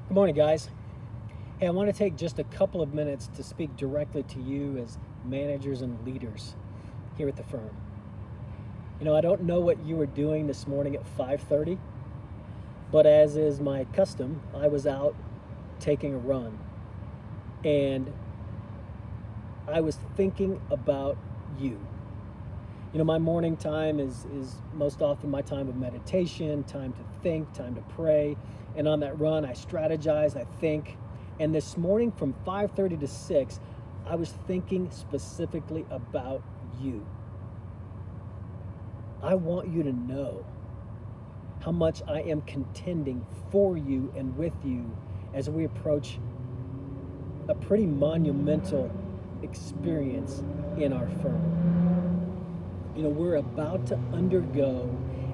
Good morning, guys. Hey, I want to take just a couple of minutes to speak directly to you as managers and leaders here at the firm. I don't know what you were doing this morning at 5:30, but as is my custom, I was out taking a run and I was thinking about you. My morning time is most often my time of meditation, time to think, time to pray. And on that run, I strategize, I think. And this morning from 5:30 to 6, I was thinking specifically about you. I want you to know how much I am contending for you and with you as we approach a pretty monumental experience in our firm. We're about to undergo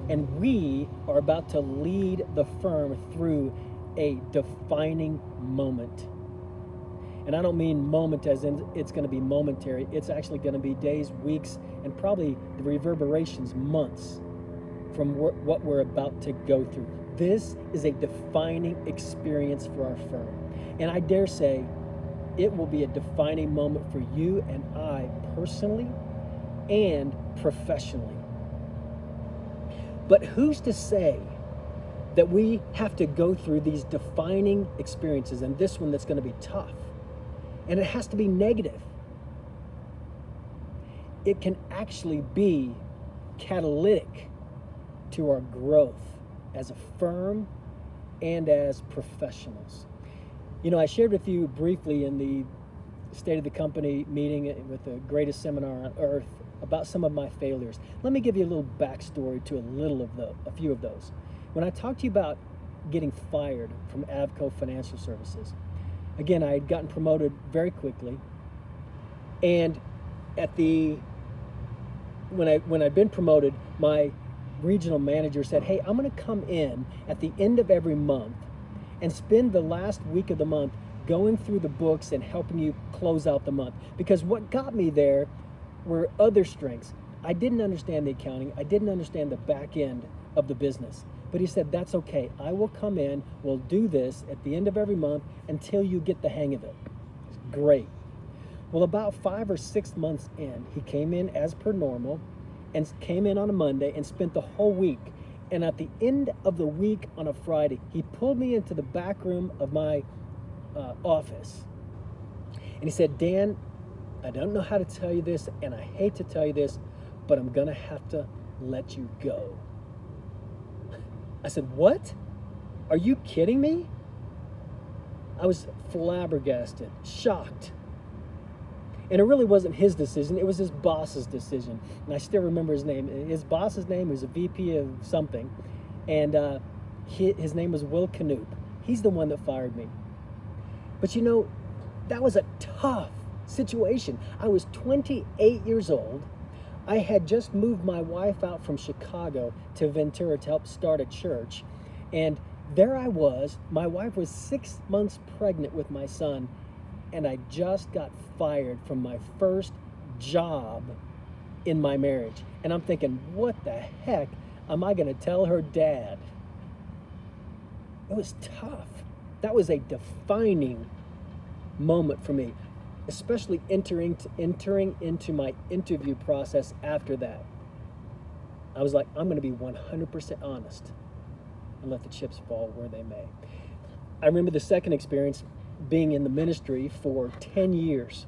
and we are about to lead the firm through a defining moment. And I don't mean moment as in it's going to be momentary. It's actually going to be days, weeks, and probably the reverberations, months from what we're about to go through. This is a defining experience for our firm. And I dare say it will be a defining moment for you and I personally and professionally. But who's to say that we have to go through these defining experiences and this one that's going to be tough? And it has to be negative. It can actually be catalytic to our growth as a firm and as professionals. I shared with you briefly in the State of the Company meeting with the greatest seminar on earth about some of my failures. Let me give you a little backstory to a few of those. When I talked to you about getting fired from Avco Financial Services, again, I had gotten promoted very quickly, and when I'd been promoted, my regional manager said, "Hey, I'm going to come in at the end of every month and spend the last week of the month going through the books and helping you close out the month." Because what got me there were other strengths. I didn't understand the accounting. I didn't understand the back end of the business. But he said, "That's okay. I will come in. We'll do this at the end of every month until you get the hang of it." Great. Well, about 5 or 6 months in, he came in as per normal and came in on a Monday and spent the whole week. And at the end of the week on a Friday, he pulled me into the back room of my office. And he said, "Dan, I don't know how to tell you this, and I hate to tell you this, but I'm going to have to let you go." I said, "What? Are you kidding me?" I was flabbergasted, shocked. And it really wasn't his decision. It was his boss's decision. And I still remember his name. His boss's name was a VP of something. And his name was Will Canoop. He's the one that fired me. But that was a tough situation. I was 28 years old. I had just moved my wife out from Chicago to Ventura to help start a church. And there I was. My wife was 6 months pregnant with my son. And I just got fired from my first job in my marriage. And I'm thinking, what the heck am I going to tell her dad? It was tough. That was a defining moment for me, especially entering into my interview process after that. I was like, I'm going to be 100% honest and let the chips fall where they may. I remember the second experience, being in the ministry for 10 years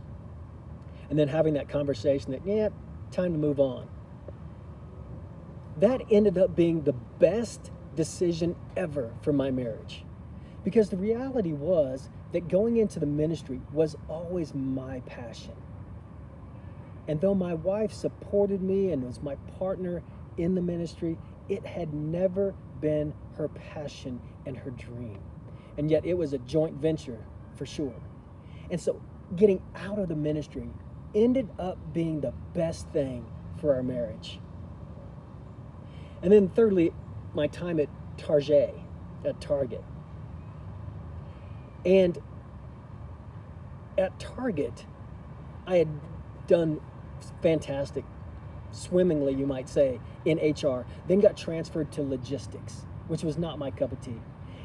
and then having that conversation that, time to move on. That ended up being the best decision ever for my marriage, because the reality was that going into the ministry was always my passion. And though my wife supported me and was my partner in the ministry, it had never been her passion and her dream. And yet it was a joint venture for sure. And so getting out of the ministry ended up being the best thing for our marriage. And then thirdly, my time at Target. And at Target, I had done fantastic, swimmingly, you might say, in HR, then got transferred to logistics, which was not my cup of tea.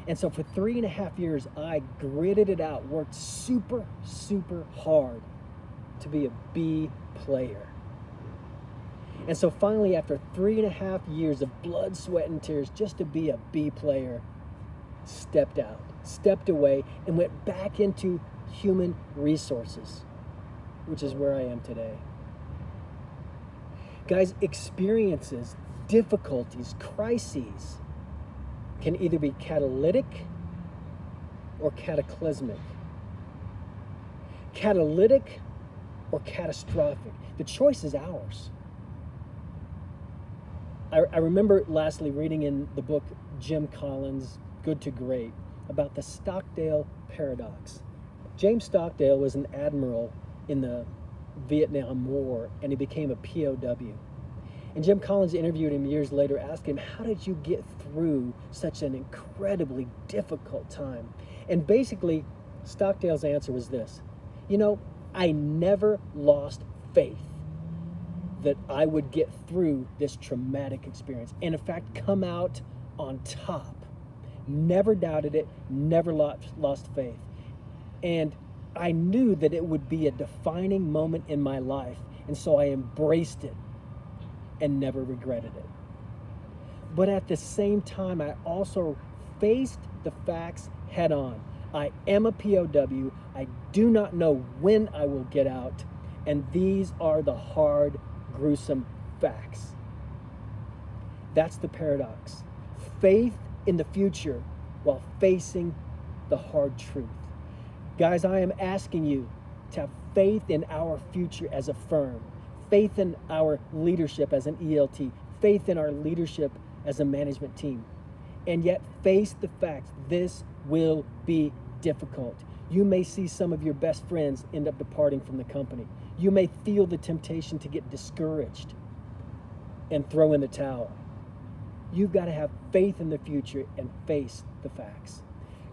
And so for 3.5 years, I gritted it out, worked super, super hard to be a B player. And so finally, after 3.5 years of blood, sweat, and tears just to be a B player, stepped away, and went back into human resources, which is where I am today. Guys, experiences, difficulties, crises can either be catalytic or cataclysmic. Catalytic or catastrophic. The choice is ours. I remember lastly reading in the book Jim Collins' Good to Great about the Stockdale paradox. James Stockdale was an admiral in the Vietnam War, and he became a POW. And Jim Collins interviewed him years later, asking him, how did you get through such an incredibly difficult time? And basically, Stockdale's answer was this: I never lost faith that I would get through this traumatic experience, and in fact come out on top. Never doubted it, never lost faith. And I knew that it would be a defining moment in my life, and so I embraced it and never regretted it. But at the same time, I also faced the facts head on. I am a POW. I do not know when I will get out, and these are the hard, gruesome facts. That's the paradox. Faith in the future while facing the hard truth. Guys, I am asking you to have faith in our future as a firm, faith in our leadership as an ELT, faith in our leadership as a management team, and yet face the facts. This will be difficult. You may see some of your best friends end up departing from the company. You may feel the temptation to get discouraged and throw in the towel. You've got to have faith in the future and face the facts.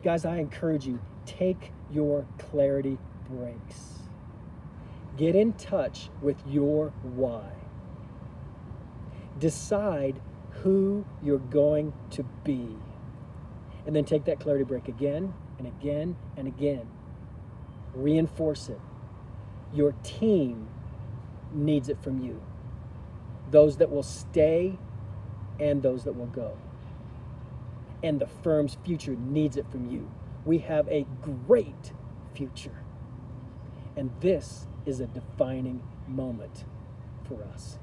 Guys, I encourage you, take your clarity breaks. Get in touch with your why. Decide who you're going to be. And then take that clarity break again and again and again. Reinforce it. Your team needs it from you. Those that will stay and those that will go. And the firm's future needs it from you. We have a great future. And this is a defining moment for us.